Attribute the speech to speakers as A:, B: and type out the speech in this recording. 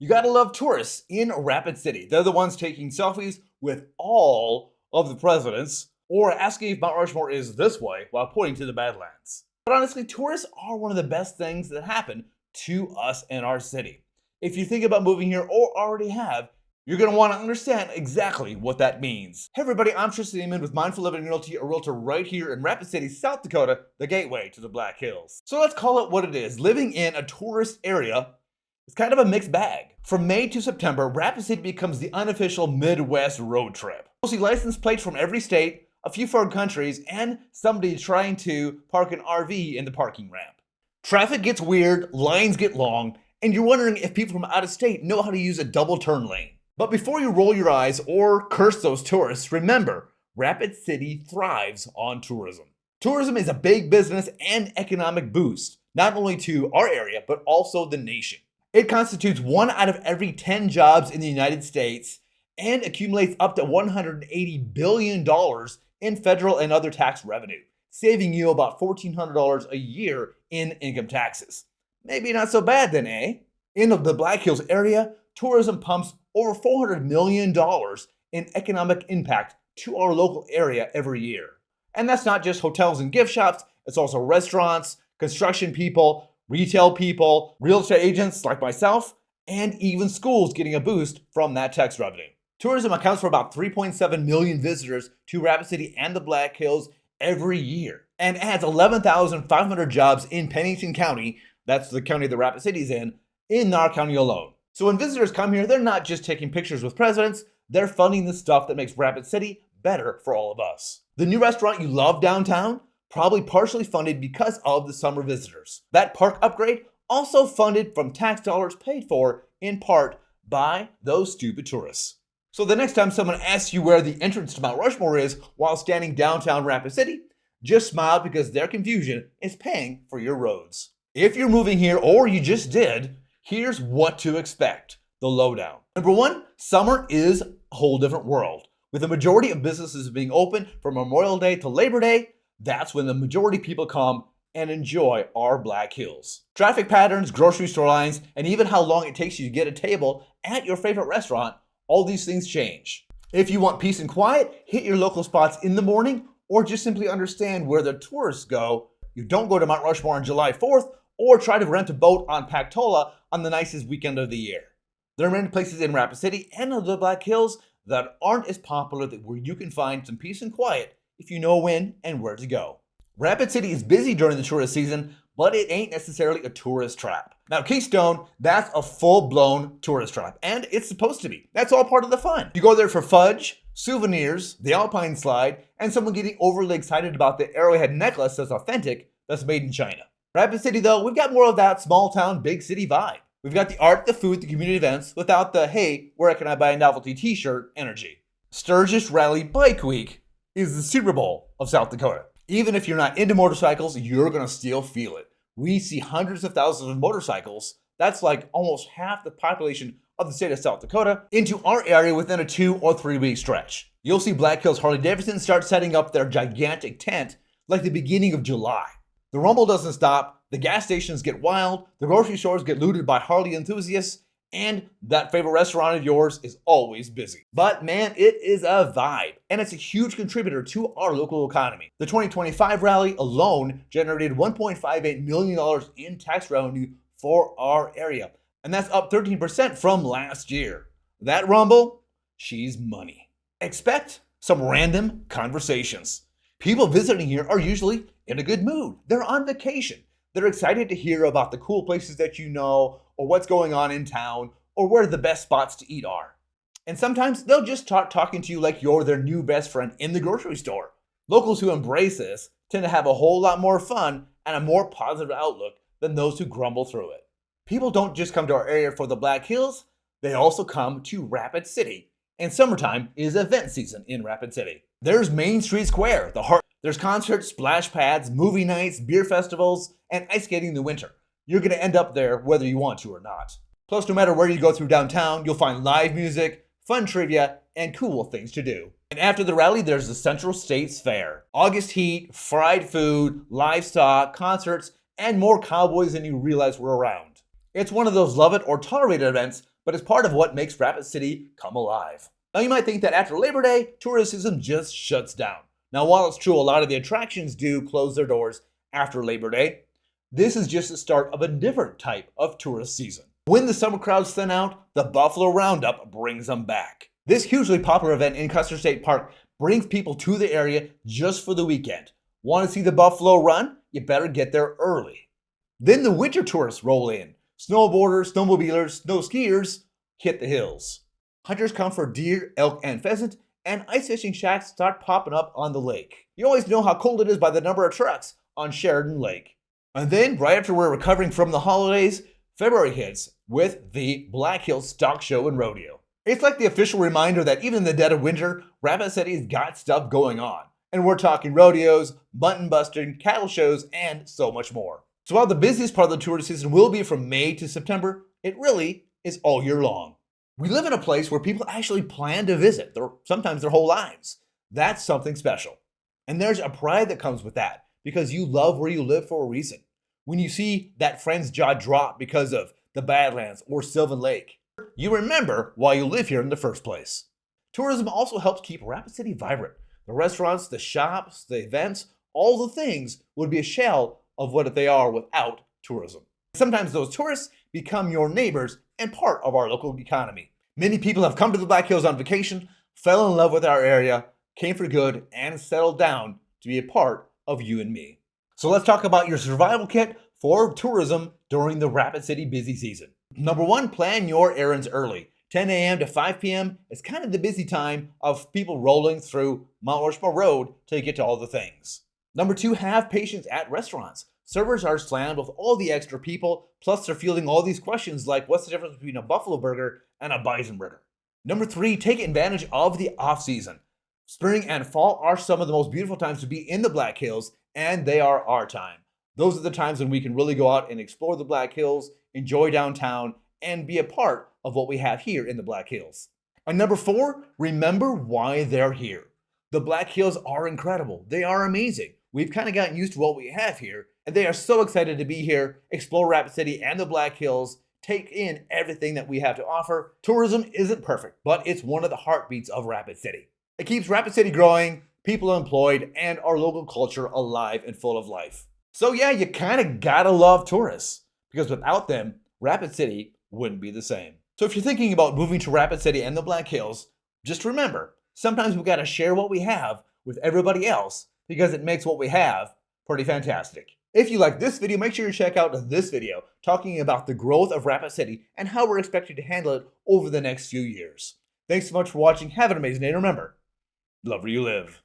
A: You gotta love tourists in Rapid City. They're the ones taking selfies with all of the presidents or asking if Mount Rushmore is this way while pointing to the Badlands. But honestly, tourists are one of the best things that happen to us in our city. If you think about moving here or already have, you're going to want to understand exactly what that means. Hey everybody, I'm Tristan Emond with Mindful Living Realty, a realtor right here in Rapid City, South Dakota, the gateway to the Black Hills. So let's call it what it is. Living in a tourist area is kind of a mixed bag. From May to September, Rapid City becomes the unofficial Midwest road trip. You'll see license plates from every state, a few foreign countries, and somebody trying to park an RV in the parking ramp. Traffic gets weird, lines get long, and you're wondering if people from out of state know how to use a double turn lane. But before you roll your eyes or curse those tourists, remember, Rapid City thrives on tourism. Tourism is a big business and economic boost, not only to our area, but also the nation. It constitutes 1 out of every 10 jobs in the United States and accumulates up to $180 billion in federal and other tax revenue, saving you about $1,400 a year in income taxes. Maybe not so bad then, eh? In the Black Hills area, tourism pumps over $400 million in economic impact to our local area every year. And that's not just hotels and gift shops, it's also restaurants, construction people, retail people, real estate agents like myself, and even schools getting a boost from that tax revenue. Tourism accounts for about 3.7 million visitors to Rapid City and the Black Hills every year and adds 11,500 jobs in Pennington County, that's the county that Rapid City is in our county alone. So when visitors come here, they're not just taking pictures with presidents, they're funding the stuff that makes Rapid City better for all of us. The new restaurant you love downtown, probably partially funded because of the summer visitors. That park upgrade, also funded from tax dollars paid for in part by those stupid tourists. So the next time someone asks you where the entrance to Mount Rushmore is while standing downtown Rapid City, just smile because their confusion is paying for your roads. If you're moving here or you just did, here's what to expect, the lowdown. Number 1, summer is a whole different world. With the majority of businesses being open from Memorial Day to Labor Day, that's when the majority of people come and enjoy our Black Hills. Traffic patterns, grocery store lines, and even how long it takes you to get a table at your favorite restaurant, all these things change. If you want peace and quiet, hit your local spots in the morning or just simply understand where the tourists go. You don't go to Mount Rushmore on July 4th or try to rent a boat on Pactola on the nicest weekend of the year. There are many places in Rapid City and the Black Hills that aren't as popular where you can find some peace and quiet if you know when and where to go. Rapid City is busy during the tourist season, but it ain't necessarily a tourist trap. Now Keystone, that's a full-blown tourist trap, and it's supposed to be. That's all part of the fun. You go there for fudge, souvenirs, the Alpine slide, and someone getting overly excited about the arrowhead necklace that's authentic, that's made in China. Rapid City though, we've got more of that small town, big city vibe. We've got the art, the food, the community events without the, hey, where can I buy a novelty t-shirt energy. Sturgis Rally Bike Week is the Super Bowl of South Dakota. Even if you're not into motorcycles, you're gonna still feel it. We see hundreds of thousands of motorcycles, that's like almost half the population of the state of South Dakota, into our area within a 2 or 3 week stretch. You'll see Black Hills Harley Davidson start setting up their gigantic tent like the beginning of July. The rumble doesn't stop, the gas stations get wild, the grocery stores get looted by Harley enthusiasts, and that favorite restaurant of yours is always busy. But man, it is a vibe, and it's a huge contributor to our local economy. The 2025 rally alone generated $1.58 million in tax revenue for our area, and that's up 13% from last year. That rumble, she's money. Expect some random conversations. People visiting here are usually in a good mood. They're on vacation. They're excited to hear about the cool places that you know, or what's going on in town, or where the best spots to eat are. And sometimes they'll just start talking to you like you're their new best friend in the grocery store. Locals who embrace this tend to have a whole lot more fun and a more positive outlook than those who grumble through it. People don't just come to our area for the Black Hills, they also come to Rapid City. And summertime is event season in Rapid City. There's Main Street Square, the heart. There's concerts, splash pads, movie nights, beer festivals, and ice skating in the winter. You're going to end up there whether you want to or not. Plus, no matter where you go through downtown, you'll find live music, fun trivia, and cool things to do. And after the rally, there's the Central States Fair. August heat, fried food, livestock, concerts, and more cowboys than you realize were around. It's one of those love it or tolerate it events, but it's part of what makes Rapid City come alive. Now you might think that after Labor Day, tourism just shuts down. Now while it's true a lot of the attractions do close their doors after Labor Day, this is just the start of a different type of tourist season. When the summer crowds thin out, the Buffalo Roundup brings them back. This hugely popular event in Custer State Park brings people to the area just for the weekend. Want to see the buffalo run? You better get there early. Then the winter tourists roll in. Snowboarders, snowmobilers, snow skiers hit the hills. Hunters come for deer, elk, and pheasant, and ice fishing shacks start popping up on the lake. You always know how cold it is by the number of trucks on Sheridan Lake. And then, right after we're recovering from the holidays, February hits with the Black Hills Stock Show and Rodeo. It's like the official reminder that even in the dead of winter, Rapid City's got stuff going on. And we're talking rodeos, mutton busting, cattle shows, and so much more. So while the busiest part of the tourist season will be from May to September, it really is all year long. We live in a place where people actually plan to visit, sometimes their whole lives. That's something special. And there's a pride that comes with that, because you love where you live for a reason. When you see that friend's jaw drop because of the Badlands or Sylvan Lake, you remember why you live here in the first place. Tourism also helps keep Rapid City vibrant. The restaurants, the shops, the events, all the things would be a shell of what they are without tourism. Sometimes those tourists become your neighbors and part of our local economy. Many people have come to the Black Hills on vacation, fell in love with our area, came for good, and settled down to be a part of you and me. So let's talk about your survival kit for tourism during the Rapid City busy season. Number one, plan your errands early. 10 a.m. to 5 p.m. is kind of the busy time of people rolling through Mount Rushmore Road till you get to all the things. Number two, have patience at restaurants. Servers are slammed with all the extra people, plus they're fielding all these questions like what's the difference between a buffalo burger and a bison burger. Number three, take advantage of the off-season. Spring and fall are some of the most beautiful times to be in the Black Hills, and they are our time. Those are the times when we can really go out and explore the Black Hills, enjoy downtown, and be a part of what we have here in the Black Hills. And number four, remember why they're here. The Black Hills are incredible. They are amazing. We've kind of gotten used to what we have here, and they are so excited to be here, explore Rapid City and the Black Hills, take in everything that we have to offer. Tourism isn't perfect, but it's one of the heartbeats of Rapid City. It keeps Rapid City growing, people employed, and our local culture alive and full of life. So yeah, you kind of gotta love tourists, because without them, Rapid City wouldn't be the same. So if you're thinking about moving to Rapid City and the Black Hills, just remember, sometimes we gotta share what we have with everybody else, because it makes what we have pretty fantastic. If you like this video, make sure you check out this video talking about the growth of Rapid City and how we're expected to handle it over the next few years. Thanks so much for watching. Have an amazing day. Remember, love where you live.